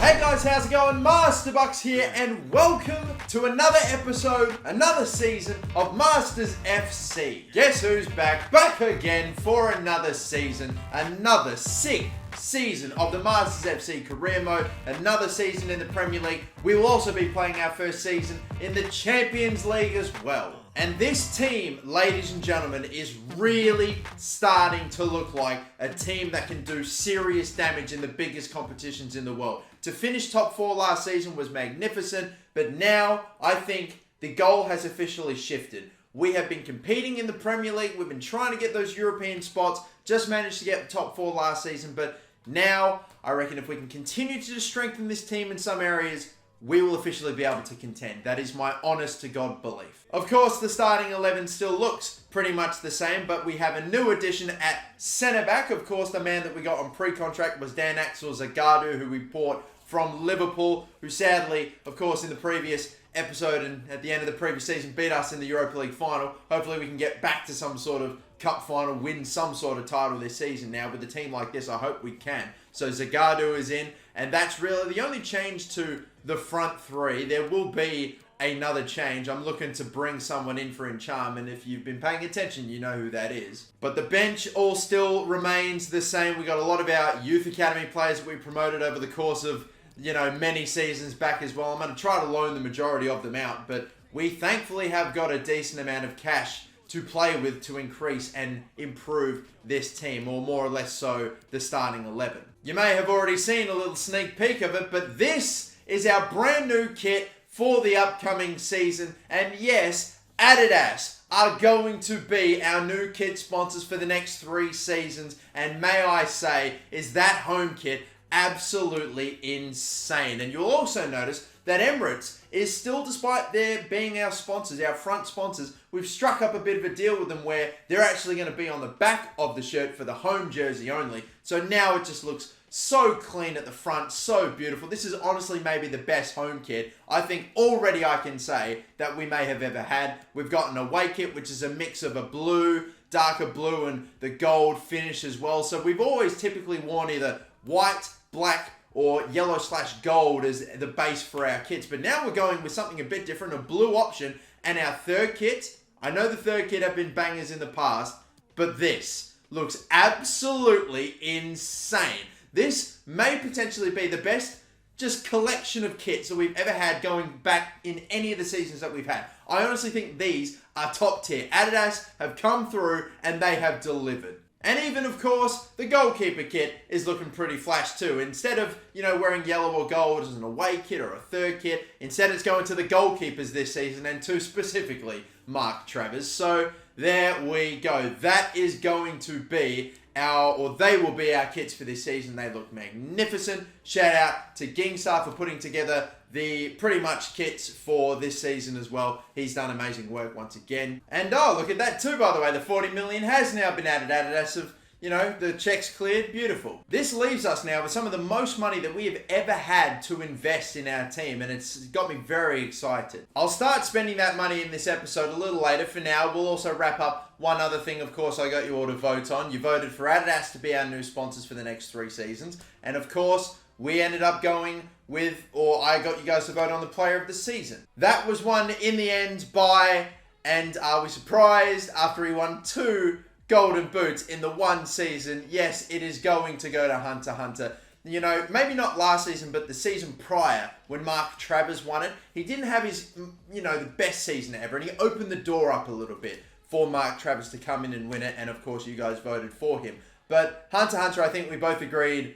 Hey guys, how's it going? Master Bucks here, and welcome to another episode, another season of Masters FC. Guess who's back? Back again for another season, another sick season of the Masters FC career mode, another season in the Premier League. We will also be playing our first season in the Champions League as well. And this team, ladies and gentlemen, is really starting to look like a team that can do serious damage in the biggest competitions in the world. To finish top 4 last season was magnificent, but now I think the goal has officially shifted. We have been competing in the Premier League, we've been trying to get those European spots, just managed to get the top 4 last season, but now I reckon if we can continue to just strengthen this team in some areas, we will officially be able to contend. That is my honest to God belief. Of course, the starting 11 still looks pretty much the same, but we have a new addition at centre-back. Of course, the man that we got on pre-contract was Dan Axel Zagadou, who we bought from Liverpool, who sadly, of course, in the previous episode and at the end of the previous season beat us in the Europa League final. Hopefully we can get back to some sort of cup final, win some sort of title this season now. With a team like this, I hope we can. So Zagadou is in, and that's really the only change to the front three. There will be another change. I'm looking to bring someone in for Incham, and if you've been paying attention, you know who that is. But the bench all still remains the same. We got a lot of our youth academy players that we promoted over the course of, many seasons back as well. I'm going to try to loan the majority of them out, but we thankfully have got a decent amount of cash to play with to increase and improve this team, or more or less so, the starting 11. You may have already seen a little sneak peek of it, but this is our brand new kit for the upcoming season. And yes, Adidas are going to be our new kit sponsors for the next 3 seasons. And may I say, is that home kit absolutely insane. And you'll also notice that Emirates is still, despite their being our sponsors, our front sponsors, we've struck up a bit of a deal with them where they're actually going to be on the back of the shirt for the home jersey only. So now it just looks so clean at the front, so beautiful. This is honestly maybe the best home kit I think already I can say that we may have ever had. We've got an away kit, which is a mix of a blue, darker blue, and the gold finish as well. So we've always typically worn either white, black, or yellow/gold as the base for our kits. But now we're going with something a bit different, a blue option. And our third kit, I know the third kit have been bangers in the past, but this looks absolutely insane. This may potentially be the best just collection of kits that we've ever had going back in any of the seasons that we've had. I honestly think these are top tier. Adidas have come through and they have delivered. And even, of course, the goalkeeper kit is looking pretty flash too. Instead of, wearing yellow or gold as an away kit or a third kit, instead it's going to the goalkeepers this season, and to specifically Mark Travers. So there we go. That is going to be they will be our kits for this season. They look magnificent. Shout out to Gingstar for putting together the pretty much kits for this season as well. He's done amazing work once again. And look at that too, by the way. The 40 million has now been added. Adidas of, the checks cleared. Beautiful. This leaves us now with some of the most money that we have ever had to invest in our team, and it's got me very excited. I'll start spending that money in this episode a little later. For now, we'll also wrap up one other thing, of course, I got you all to vote on. You voted for Adidas to be our new sponsors for the next 3 seasons. And of course, we ended up going with, or I got you guys to vote on the player of the season. That was won in the end by, and are we surprised, after he won 2 golden boots in the 1 season, yes, it is going to go to Hunter Hunter. Maybe not last season, but the season prior when Mark Travers won it, he didn't have his, the best season ever, and he opened the door up a little bit for Mark Travers to come in and win it, and of course you guys voted for him. But Hunter Hunter, I think we both agreed,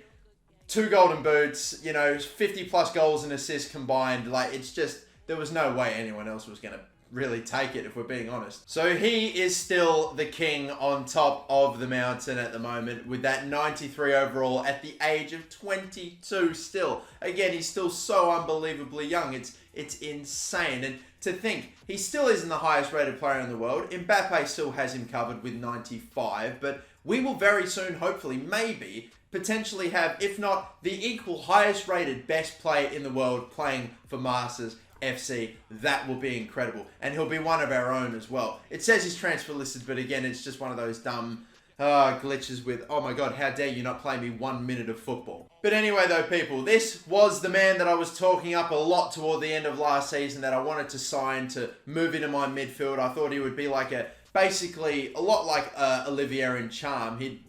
2 golden boots, 50 plus goals and assists combined. It's just, there was no way anyone else was going to really take it, if we're being honest. So he is still the king on top of the mountain at the moment with that 93 overall at the age of 22 still. Again, he's still so unbelievably young. It's insane. And to think, he still isn't the highest rated player in the world. Mbappe still has him covered with 95, but we will very soon, hopefully, maybe, potentially have, if not the equal highest rated best player in the world playing for Masters FC. That will be incredible. And he'll be one of our own as well. It says he's transfer listed, but again, it's just one of those dumb Glitches with, oh my god, how dare you not play me 1 minute of football. But anyway though, people, this was the man that I was talking up a lot toward the end of last season that I wanted to sign to move into my midfield. I thought he would be like basically a lot like Olivier in Charm. He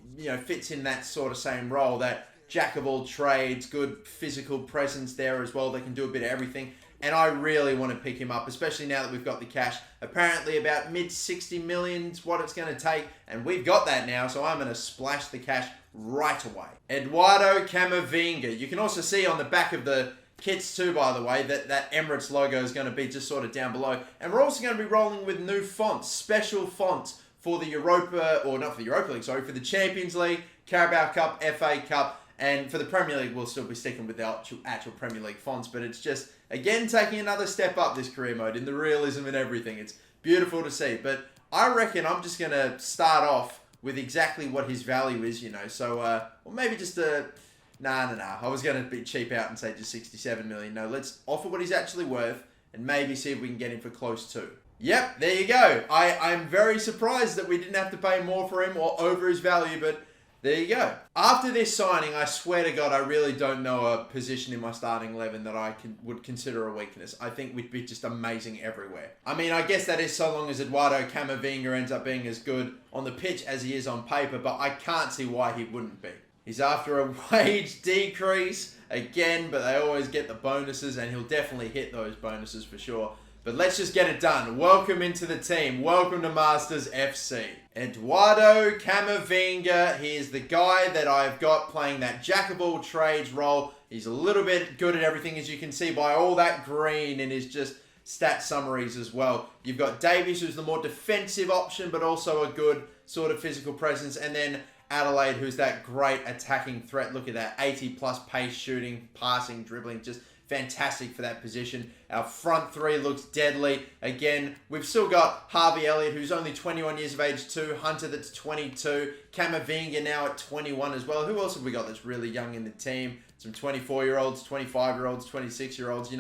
fits in that sort of same role, that jack of all trades, good physical presence there as well. They can do a bit of everything. And I really want to pick him up, especially now that we've got the cash. Apparently about mid 60 million's what it's going to take. And we've got that now, so I'm going to splash the cash right away. Eduardo Camavinga. You can also see on the back of the kits too, by the way, that Emirates logo is going to be just sort of down below. And we're also going to be rolling with new fonts, special fonts for the Europa, or not for the Europa League, sorry, for the Champions League, Carabao Cup, FA Cup. And for the Premier League, we'll still be sticking with the actual Premier League fonts. But it's just, again, taking another step up this career mode in the realism and everything. It's beautiful to see. But I reckon I'm just going to start off with exactly what his value is, So, or maybe just Nah. I was going to be cheap out and say just 67 million. No, let's offer what he's actually worth and maybe see if we can get him for close to. Yep, there you go. I'm very surprised that we didn't have to pay more for him or over his value, but there you go. After this signing, I swear to God, I really don't know a position in my starting 11 that I would consider a weakness. I think we'd be just amazing everywhere. I mean, I guess that is so long as Eduardo Camavinga ends up being as good on the pitch as he is on paper, but I can't see why he wouldn't be. He's after a wage decrease again, but they always get the bonuses, and he'll definitely hit those bonuses for sure. But let's just get it done. Welcome into the team. Welcome to Masters FC. Eduardo Camavinga. He is the guy that I've got playing that jack of all trades role. He's a little bit good at everything, as you can see by all that green in his just stat summaries as well. You've got Davies, who's the more defensive option, but also a good sort of physical presence. And then Adelaide, who's that great attacking threat. Look at that, 80 plus pace, shooting, passing, dribbling, just fantastic for that position. Our front three looks deadly. Again, we've still got Harvey Elliott, who's only 21 years of age too. Hunter, that's 22. Camavinga now at 21 as well. Who else have we got that's really young in the team? Some 24-year-olds, 25-year-olds, 26-year-olds.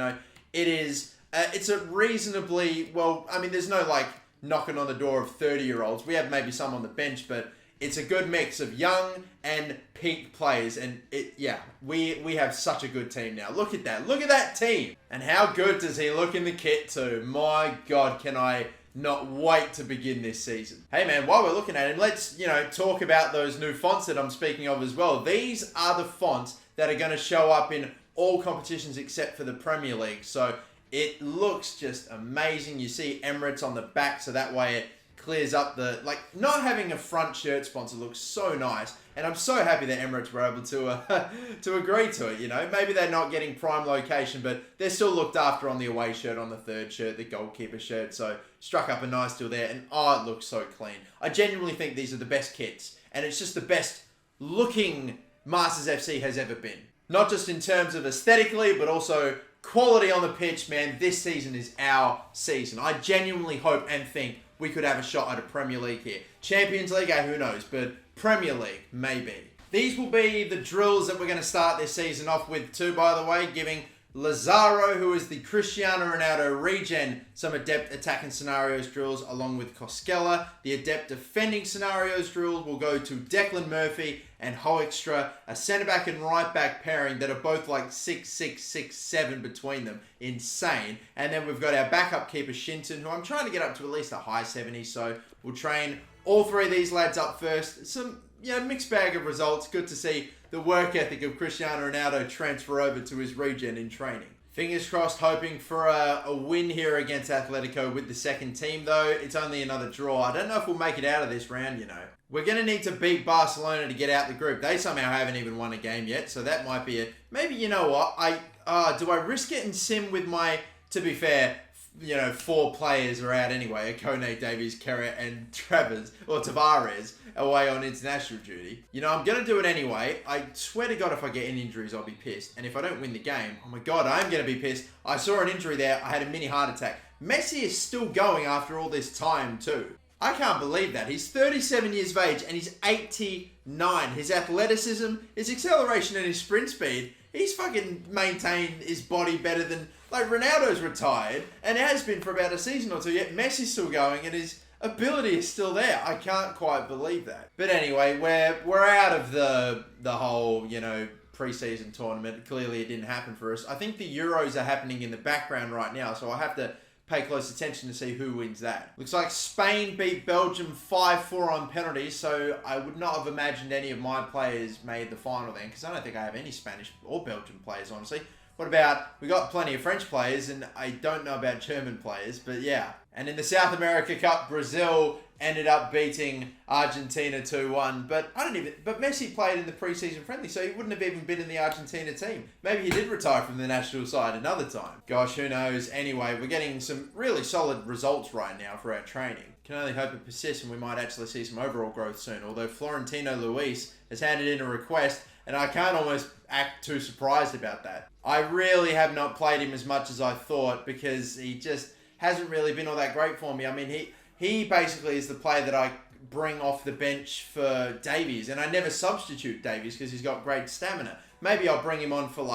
It's a reasonably, well, I mean, there's no like knocking on the door of 30-year-olds. We have maybe some on the bench, but it's a good mix of young and peak players, and we have such a good team now. Look at that. Look at that team. And how good does he look in the kit too? My God, can I not wait to begin this season. Hey man, while we're looking at him, let's, talk about those new fonts that I'm speaking of as well. These are the fonts that are going to show up in all competitions except for the Premier League. So it looks just amazing. You see Emirates on the back, so that way it clears up not having a front shirt sponsor looks so nice, and I'm so happy that Emirates were able to agree to it. Maybe they're not getting prime location, but they're still looked after on the away shirt, on the third shirt, the goalkeeper shirt, so struck up a nice deal there, and it looks so clean. I genuinely think these are the best kits, and it's just the best looking Masters FC has ever been. Not just in terms of aesthetically, but also quality on the pitch, man. This season is our season. I genuinely hope and think we could have a shot at a Premier League here. Champions League, who knows, but Premier League, maybe. These will be the drills that we're going to start this season off with too, by the way, giving Lazaro, who is the Cristiano Ronaldo regen, some adept attacking scenarios drills, along with Koskela. The adept defending scenarios drills will go to Declan Murphy and Hoekstra, a centre-back and right-back pairing that are both like 6'6", 6'7" between them. Insane. And then we've got our backup keeper, Shinton, who I'm trying to get up to at least a high 70s, so we'll train all three of these lads up first. Some, mixed bag of results. Good to see the work ethic of Cristiano Ronaldo transfer over to his regen in training. Fingers crossed, hoping for a win here against Atletico with the second team, though. It's only another draw. I don't know if we'll make it out of this round, We're going to need to beat Barcelona to get out the group. They somehow haven't even won a game yet, so that might be it. Maybe, you know what? Do I risk it and sim with my, to be fair, 4 players are out anyway. Kone, Davies, Kerr, and Tavares away on international duty. I'm going to do it anyway. I swear to God, if I get any injuries, I'll be pissed. And if I don't win the game, oh my God, I'm going to be pissed. I saw an injury there. I had a mini heart attack. Messi is still going after all this time too. I can't believe that. He's 37 years of age and he's 89. His athleticism, his acceleration and his sprint speed, he's fucking maintained his body better than, Ronaldo's retired and has been for about a season or two, yet Messi's still going and is ability is still there. I can't quite believe that. But anyway, we're out of the whole, preseason tournament. Clearly it didn't happen for us. I think the Euros are happening in the background right now, so I have to pay close attention to see who wins that. Looks like Spain beat Belgium 5-4 on penalties, so I would not have imagined any of my players made the final then, because I don't think I have any Spanish or Belgian players, honestly. What about, we got plenty of French players, and I don't know about German players, but yeah. And in the South America Cup, Brazil ended up beating Argentina 2-1. But Messi played in the preseason friendly, so he wouldn't have even been in the Argentina team. Maybe he did retire from the national side another time. Gosh, who knows? Anyway, we're getting some really solid results right now for our training. Can only hope it persists and we might actually see some overall growth soon. Although Florentino Luis has handed in a request, and I can't almost act too surprised about that. I really have not played him as much as I thought because he just hasn't really been all that great for me. I mean, he basically is the player that I bring off the bench for Davies, and I never substitute Davies because he's got great stamina. Maybe I'll bring him on for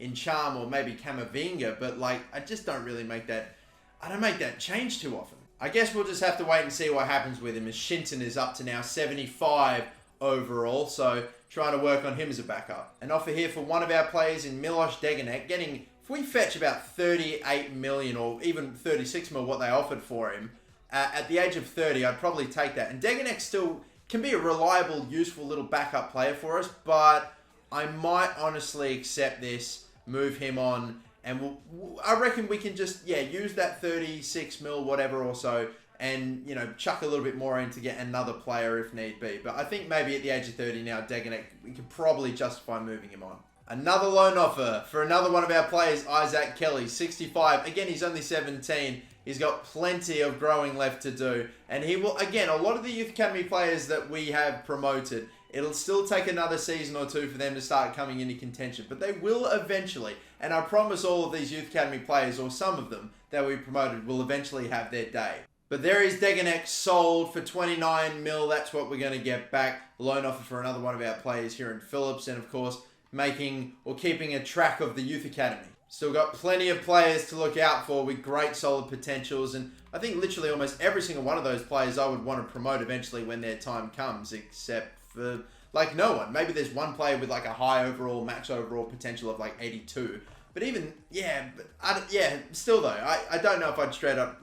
Incham or maybe Camavinga, but I just don't really make that. I don't make that change too often. I guess we'll just have to wait and see what happens with him, as Shinton is up to now 75 overall, so trying to work on him as a backup. An offer here for one of our players in Miloš Degenek, getting, if we fetch about 38 million or even 36 mil what they offered for him, at the age of 30, I'd probably take that. And Degenek still can be a reliable, useful little backup player for us, but I might honestly accept this, move him on, and I reckon we can just, use that 36 mil, whatever or so, and, chuck a little bit more in to get another player if need be. But I think maybe at the age of 30 now, Degenek, we could probably justify moving him on. Another loan offer for another one of our players, Isaac Kelly, 65. Again, he's only 17. He's got plenty of growing left to do. And he will, again, a lot of the Youth Academy players that we have promoted, it'll still take another season or two for them to start coming into contention. But they will eventually. And I promise all of these Youth Academy players, or some of them that we promoted, will eventually have their day. But there is Degenek sold for 29 mil. That's what we're going to get back. Loan offer for another one of our players here in Phillips. And of course, making or keeping a track of the Youth Academy. Still got plenty of players to look out for with great solid potentials, and I think literally almost every single one of those players I would want to promote eventually when their time comes, except for no one. Maybe there's one player with a high overall, max overall potential of 82. But even, still though, I don't know if I'd straight up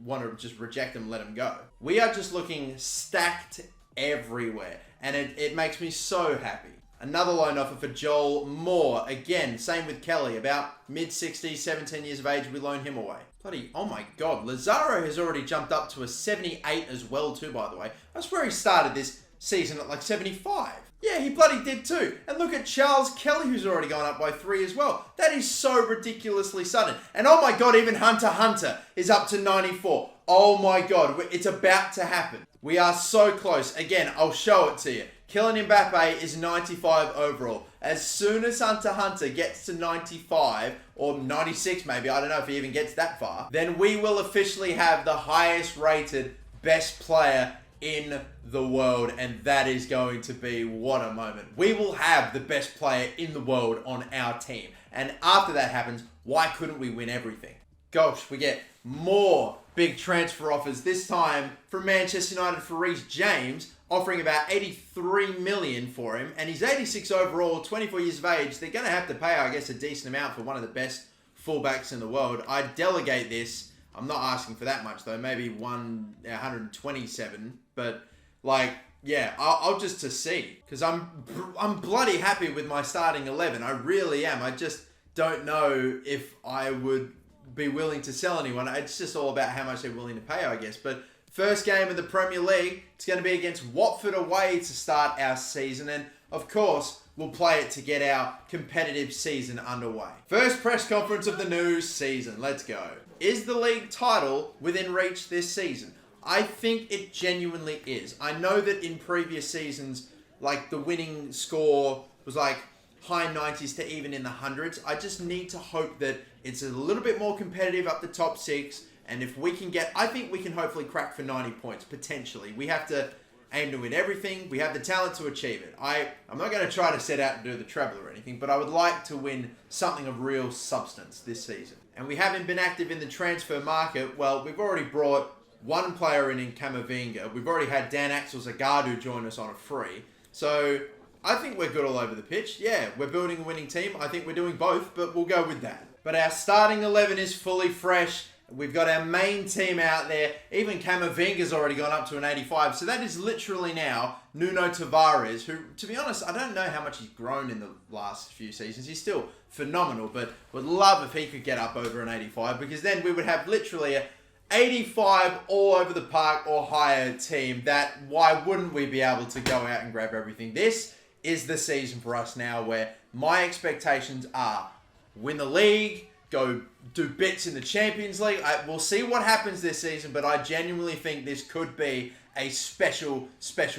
want to just reject them and let them go. We are just looking stacked everywhere, and it makes me so happy. Another loan offer for Joel Moore. Again, same with Kelly. About mid-60s, 17 years of age, we loan him away. Bloody, oh my God. Lazaro has already jumped up to a 78 as well too, by the way. I swear he started this season at 75. Yeah, he bloody did too. And look at Charles Kelly, who's already gone up by 3 as well. That is so ridiculously sudden. And oh my God, even Hunter is up to 94. Oh my God, it's about to happen. We are so close. Again, I'll show it to you. Kylian Mbappe is 95 overall. As soon as Hunter gets to 95, or 96 maybe, I don't know if he even gets that far, then we will officially have the highest rated best player in the world, and that is going to be, what a moment. We will have the best player in the world on our team. And after that happens, why couldn't we win everything? Gosh, we get more big transfer offers, this time from Manchester United for Reece James, offering about 83 million for him, and he's 86 overall, 24 years of age. They're going to have to pay, I guess, a decent amount for one of the best fullbacks in the world. I'd delegate this. I'm not asking for that much, though. Maybe 127, but I'll just to see, because I'm bloody happy with my starting 11. I really am. I just don't know if I would be willing to sell anyone. It's just all about how much they're willing to pay, I guess. But first game of the Premier League, it's going to be against Watford away to start our season. And of course, we'll play it to get our competitive season underway. First press conference of the new season. Let's go. Is the league title within reach this season? I think it genuinely is. I know that in previous seasons, the winning score was high 90s to even in the hundreds. I just need to hope that it's a little bit more competitive up the top 6. And if we can I think we can hopefully crack for 90 points, potentially. We have to aim to win everything. We have the talent to achieve it. I'm not going to try to set out and do the treble or anything, but I would like to win something of real substance this season. And we haven't been active in the transfer market. Well, we've already brought one player in Camavinga. We've already had Dan Axel Zagadou join us on a free. So I think we're good all over the pitch. Yeah, we're building a winning team. I think we're doing both, but we'll go with that. But our starting 11 is fully fresh. We've got our main team out there. Even Camavinga's already gone up to an 85. So that is literally now Nuno Tavares, who, to be honest, I don't know how much he's grown in the last few seasons. He's still phenomenal, but would love if he could get up over an 85, because then we would have literally a 85 all over the park or higher team. That, why wouldn't we be able to go out and grab everything? This is the season for us now where my expectations are win the league, go do bits in the Champions League. We'll see what happens this season, but I genuinely think this could be a special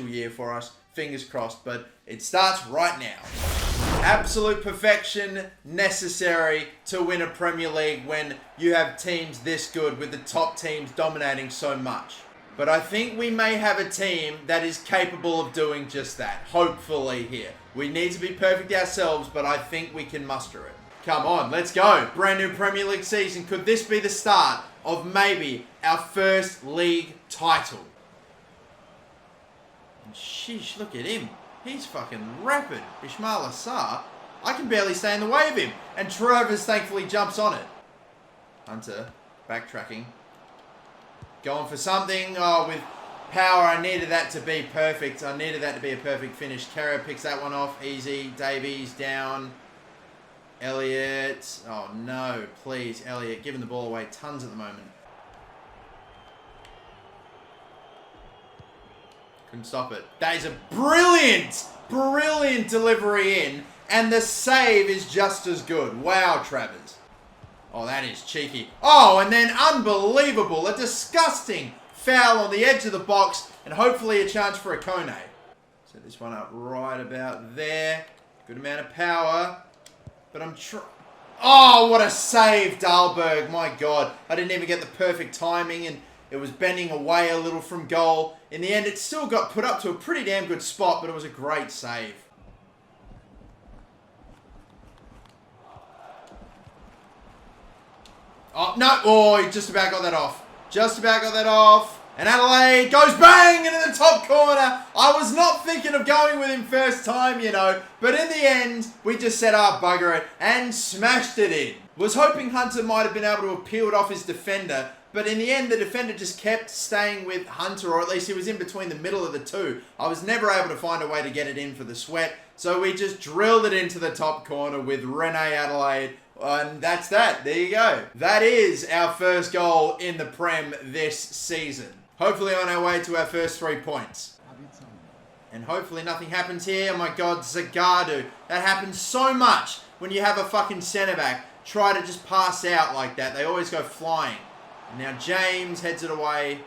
year for us. Fingers crossed, but it starts right now. Absolute perfection necessary to win a Premier League when you have teams this good, with the top teams dominating so much. But I think we may have a team that is capable of doing just that, hopefully here. We need to be perfect ourselves, but I think we can muster it. Come on, let's go. Brand new Premier League season. Could this be the start of maybe our first league title? And sheesh, look at him. He's fucking rapid. Ismail Assar. I can barely stay in the way of him. And Travers thankfully jumps on it. Hunter, backtracking. Going for something. Oh, with power, I needed that to be perfect. I needed that to be a perfect finish. Carrier picks that one off. Easy. Davies down. Elliott. Oh, no. Please, Elliott. Giving the ball away tons at the moment. Couldn't stop it. That is a brilliant delivery in. And the save is just as good. Wow, Travers. Oh, that is cheeky. Oh, and then unbelievable. A disgusting foul on the edge of the box. And hopefully a chance for a Kone. Set this one up right about there. Good amount of power. But I'm oh, what a save, Dahlberg. My God. I didn't even get the perfect timing, and it was bending away a little from goal. In the end, it still got put up to a pretty damn good spot, but it was a great save. Oh, no. Oh, he just about got that off. Just about got that off. And Adelaide goes bang into the top corner. I was not thinking of going with him first time, you know. But in the end, we just said, bugger it, and smashed it in. Was hoping Hunter might have been able to have peeled off his defender. But in the end, the defender just kept staying with Hunter, or at least he was in between the middle of the two. I was never able to find a way to get it in for the sweat. So we just drilled it into the top corner with Rene Adelaide. And that's that. There you go. That is our first goal in the Prem this season. Hopefully on our way to our first 3 points. And hopefully nothing happens here. Oh my God, Zagadou. That happens so much when you have a fucking centre-back try to just pass out like that. They always go flying. And now James heads it away.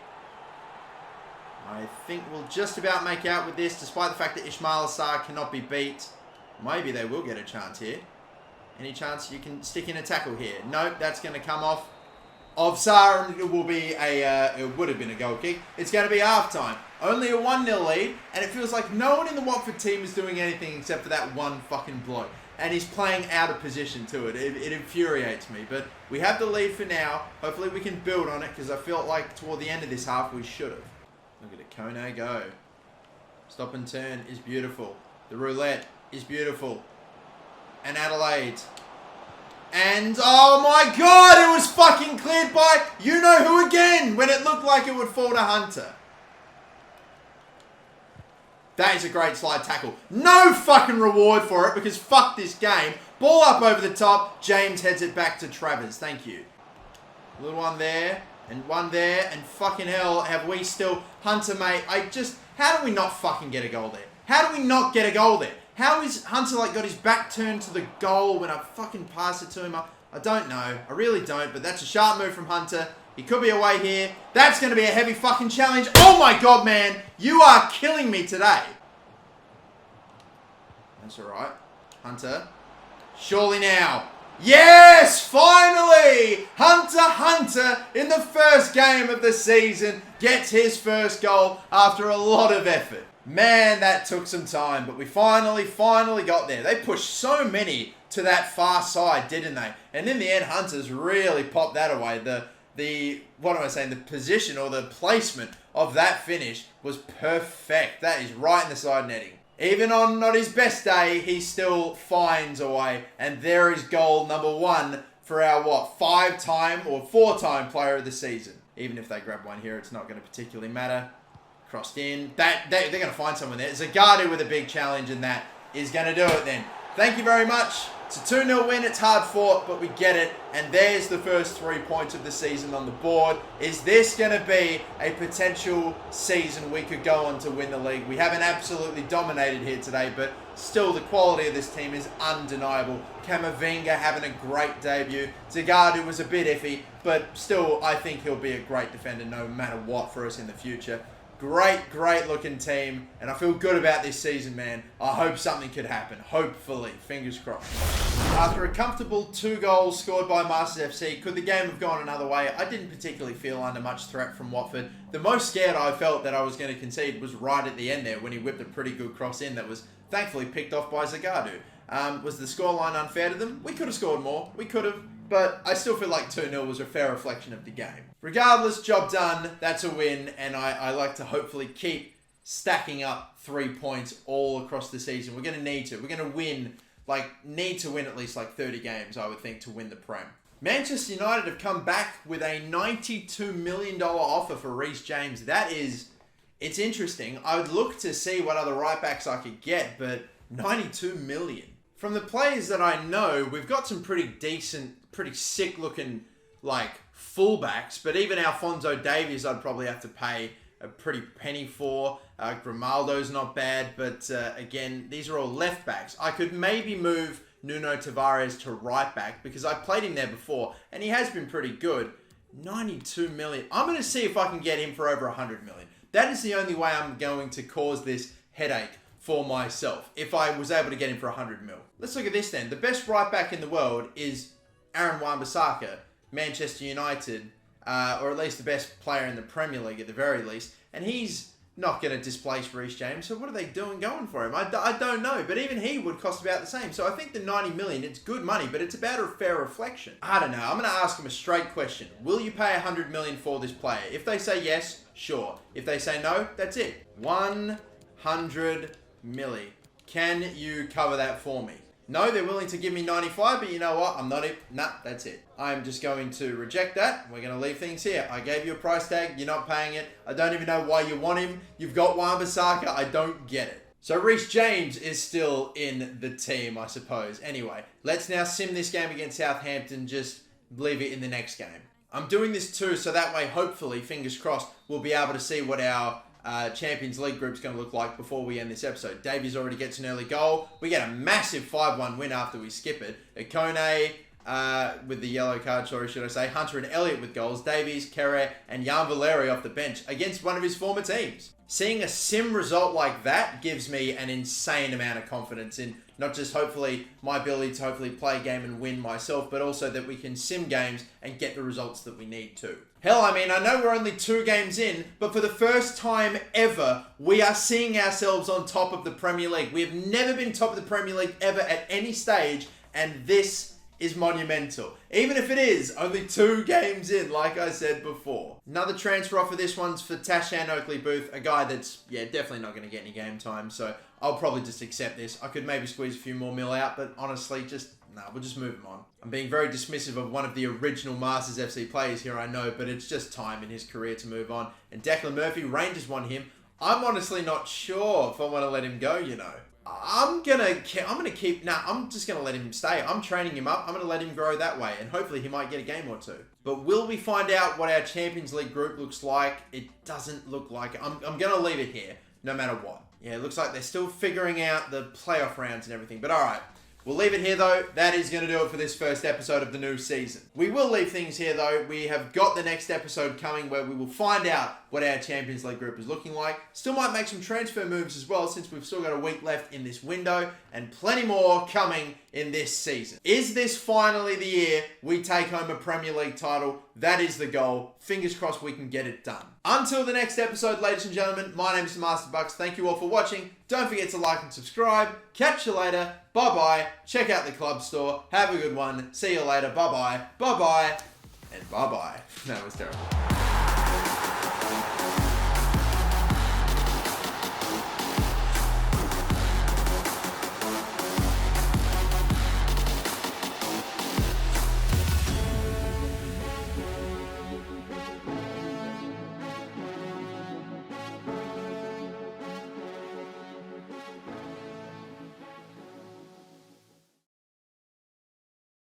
I think we'll just about make out with this, despite the fact that Ismail Assar cannot be beat. Maybe they will get a chance here. Any chance you can stick in a tackle here? Nope, that's going to come off. Offside, and it will be it would have been a goal kick. It's going to be half-time. Only a 1-0 lead, and it feels like no one in the Watford team is doing anything except for that one fucking bloke. And he's playing out of position to it. It infuriates me. But we have the lead for now. Hopefully we can build on it, because I felt like toward the end of this half we should have. Look at it, Kone go. Stop and turn is beautiful. The roulette is beautiful. And Adelaide. And, oh my God, it was fucking cleared by you-know-who again, when it looked like it would fall to Hunter. That is a great slide tackle. No fucking reward for it, because fuck this game. Ball up over the top. James heads it back to Travers. Thank you. Little one there, and one there, and fucking hell, have we still... Hunter, mate, how do we not fucking get a goal there? How do we not get a goal there? How is Hunter got his back turned to the goal when I fucking pass it to him? I don't know. I really don't, but that's a sharp move from Hunter. He could be away here. That's going to be a heavy fucking challenge. Oh my God, man. You are killing me today. That's all right. Hunter. Surely now. Yes, finally. Hunter in the first game of the season gets his first goal after a lot of effort. Man, that took some time, but we finally got there. They pushed so many to that far side, didn't they? And in the end, Hunter's really popped that away. The the position or the placement of that finish was perfect. That is right in the side netting. Even on not his best day, he still finds a way. And there is goal number 1 for our, 5-time or 4-time player of the season. Even if they grab one here, it's not going to particularly matter. Crossed in. They're going to find someone there. Zagadu with a big challenge, and that is going to do it then. Thank you very much. It's a 2-0 win. It's hard fought, but we get it. And there's the first 3 points of the season on the board. Is this going to be a potential season we could go on to win the league? We haven't absolutely dominated here today, but still the quality of this team is undeniable. Camavinga having a great debut. Zagadu was a bit iffy, but still I think he'll be a great defender no matter what for us in the future. Great looking team, and I feel good about this season, man. I hope something could happen. Hopefully. Fingers crossed. After a comfortable 2 goals scored by Masters FC, could the game have gone another way? I didn't particularly feel under much threat from Watford. The most scared I felt that I was going to concede was right at the end there when he whipped a pretty good cross in that was thankfully picked off by Zagadu. Was the scoreline unfair to them? We could have scored more. We could have. But I still feel like 2-0 was a fair reflection of the game. Regardless, job done. That's a win. And I like to hopefully keep stacking up 3 points all across the season. We're going to need to. We're going to win, need to win at least 30 games, I would think, to win the Prem. Manchester United have come back with a $92 million offer for Reece James. It's interesting. I would look to see what other right backs I could get, but 92 million. From the players that I know, we've got some pretty decent, pretty sick looking, fullbacks. But even Alphonso Davies, I'd probably have to pay a pretty penny for. Grimaldo's not bad. But again, these are all left backs. I could maybe move Nuno Tavares to right back because I played him there before. And he has been pretty good. 92 million. I'm going to see if I can get him for over 100 million. That is the only way I'm going to cause this headache for myself, if I was able to get him for 100 mil. Let's look at this then. The best right back in the world is Aaron Wan-Bissaka, Manchester United, or at least the best player in the Premier League at the very least, and he's not going to displace Reece James, so what are they doing going for him? I don't know, but even he would cost about the same. So I think the 90 million, it's good money, but it's about a fair reflection. I don't know. I'm going to ask him a straight question. Will you pay 100 million for this player? If they say yes, sure. If they say no, that's it. 100 milli. Can you cover that for me? No, they're willing to give me 95, but you know what? I'm not it. Nah, that's it. I'm just going to reject that. We're going to leave things here. I gave you a price tag. You're not paying it. I don't even know why you want him. You've got Wan-Bissaka. I don't get it. So Reece James is still in the team, I suppose. Anyway, let's now sim this game against Southampton. Just leave it in the next game. I'm doing this too, so that way, hopefully, fingers crossed, we'll be able to see what our Champions League group's going to look like before we end this episode. Davies already gets an early goal. We get a massive 5-1 win after we skip it. Ikone with the yellow card, sorry, should I say. Hunter and Elliott with goals. Davies, Kere, and Jan Valeri off the bench against one of his former teams. Seeing a sim result like that gives me an insane amount of confidence in not just hopefully my ability to hopefully play a game and win myself, but also that we can sim games and get the results that we need to. Hell, I mean, I know we're only 2 games in, but for the first time ever, we are seeing ourselves on top of the Premier League. We have never been top of the Premier League ever at any stage, and this is monumental. Even if it is only 2 games in, like I said before. Another transfer offer. This one's for Tashan Oakley-Booth, a guy that's, definitely not going to get any game time, so I'll probably just accept this. I could maybe squeeze a few more mil out, but honestly, we'll just move him on. I'm being very dismissive of one of the original Masters FC players here, I know, but it's just time in his career to move on. And Declan Murphy, Rangers want him. I'm honestly not sure if I want to let him go, I'm just going to let him stay. I'm training him up. I'm going to let him grow that way, and hopefully he might get a game or 2. But will we find out what our Champions League group looks like? It doesn't look like it. I'm going to leave it here, no matter what. Yeah, it looks like they're still figuring out the playoff rounds and everything, but alright. We'll leave it here, though. That is going to do it for this first episode of the new season. We will leave things here, though. We have got the next episode coming where we will find out what our Champions League group is looking like. Still might make some transfer moves as well, since we've still got a week left in this window, and plenty more coming in this season. Is this finally the year we take home a Premier League title? That is the goal. Fingers crossed we can get it done. Until the next episode, ladies and gentlemen, my name is Master Bucks. Thank you all for watching. Don't forget to like and subscribe. Catch you later. Bye-bye. Check out the club store. Have a good one. See you later. Bye-bye. Bye-bye. and bye-bye. That was terrible.